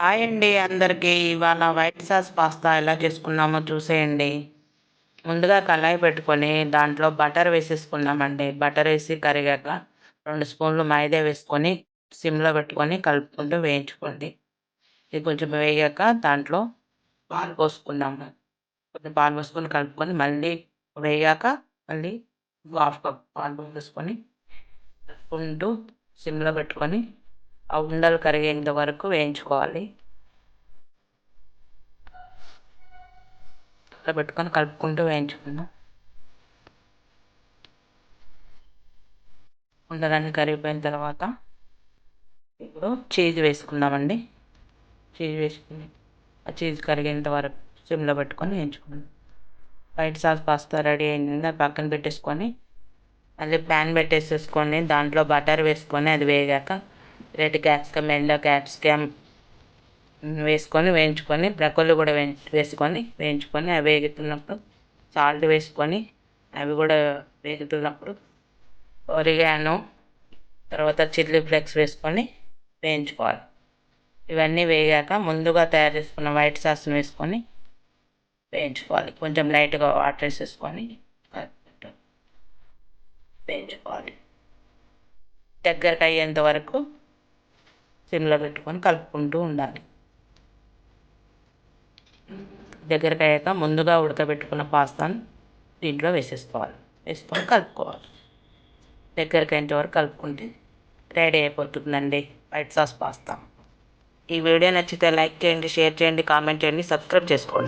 Hi అండి అందరికీ. ఇవాళ వైట్ సాస్ పాస్తా ఎలా చేసుకున్నామో చూసేయండి. ముందుగా కళాయి పెట్టుకొని దాంట్లో బటర్ వేసేసుకున్నామండి. బటర్ వేసి కరిగాక 2 స్పూన్లు మైదా వేసుకొని సిమ్‌లో పెట్టుకొని కలుపుకుంటూ వేయించుకోండి. ఇది కొంచెం వేగాక దాంట్లో పాలు పోసుకున్నాము. కొంచెం పాలు పోసుకొని కలుపుకొని మళ్ళీ వేగాక మళ్ళీ హాఫ్ కప్ పాలు పోసేసుకొని కలుపుకుంటూ సిమ్‌లో పెట్టుకొని ఆ ఉండలు కరిగేంత వరకు వేయించుకోవాలి. అలా పెట్టుకొని కలుపుకుంటూ వేయించుకుందాం. ఉండలన్నీ కరిగిపోయిన తర్వాత ఇప్పుడు చీజ్ వేసుకుందామండి. చీజ్ వేసుకుని ఆ చీజ్ కరిగేంత వరకు సిమ్‌లో పెట్టుకొని వేయించుకుందాం. వైట్ సాస్ పాస్తా రెడీ అయింది. అది పక్కన పెట్టేసుకొని మళ్ళీ ప్యాన్ పెట్టేసేసుకొని దాంట్లో బటర్ వేసుకొని అది వేగాక రెడ్ క్యాప్సికమ్, యెల్లో క్యాప్సికమ్ వేసుకొని వేయించుకొని బ్రొకోలి కూడా వేసుకొని వేయించుకొని అవి వేగుతున్నప్పుడు సాల్ట్ వేసుకొని అవి కూడా వేగుతున్నప్పుడు ఒరిగానో తర్వాత చిల్లీ ఫ్లేక్స్ వేసుకొని వేయించుకోవాలి. ఇవన్నీ వేగాక ముందుగా తయారు చేసుకున్న వైట్ సాస్‌ని వేసుకొని వేయించుకోవాలి. కొంచెం లైట్‌గా వాటర్ వేసేసుకొని వేయించుకోవాలి. దగ్గరకు అయ్యేంత వరకు సిమ్‌లో పెట్టుకొని కలుపుకుంటూ ఉండాలి. దగ్గరకు అయ్యాక ముందుగా ఉడకబెట్టుకున్న పాస్తాను దీంట్లో వేసేసుకోవాలి. వేసుకొని కలుపుకోవాలి. దగ్గరికి అయ్యేంత వరకు కలుపుకుంటే రెడీ అయిపోతుందండి వైట్ సాస్ పాస్తా. ఈ వీడియో నచ్చితే లైక్ చేయండి, షేర్ చేయండి, కామెంట్ చేయండి, సబ్స్క్రైబ్ చేసుకోండి.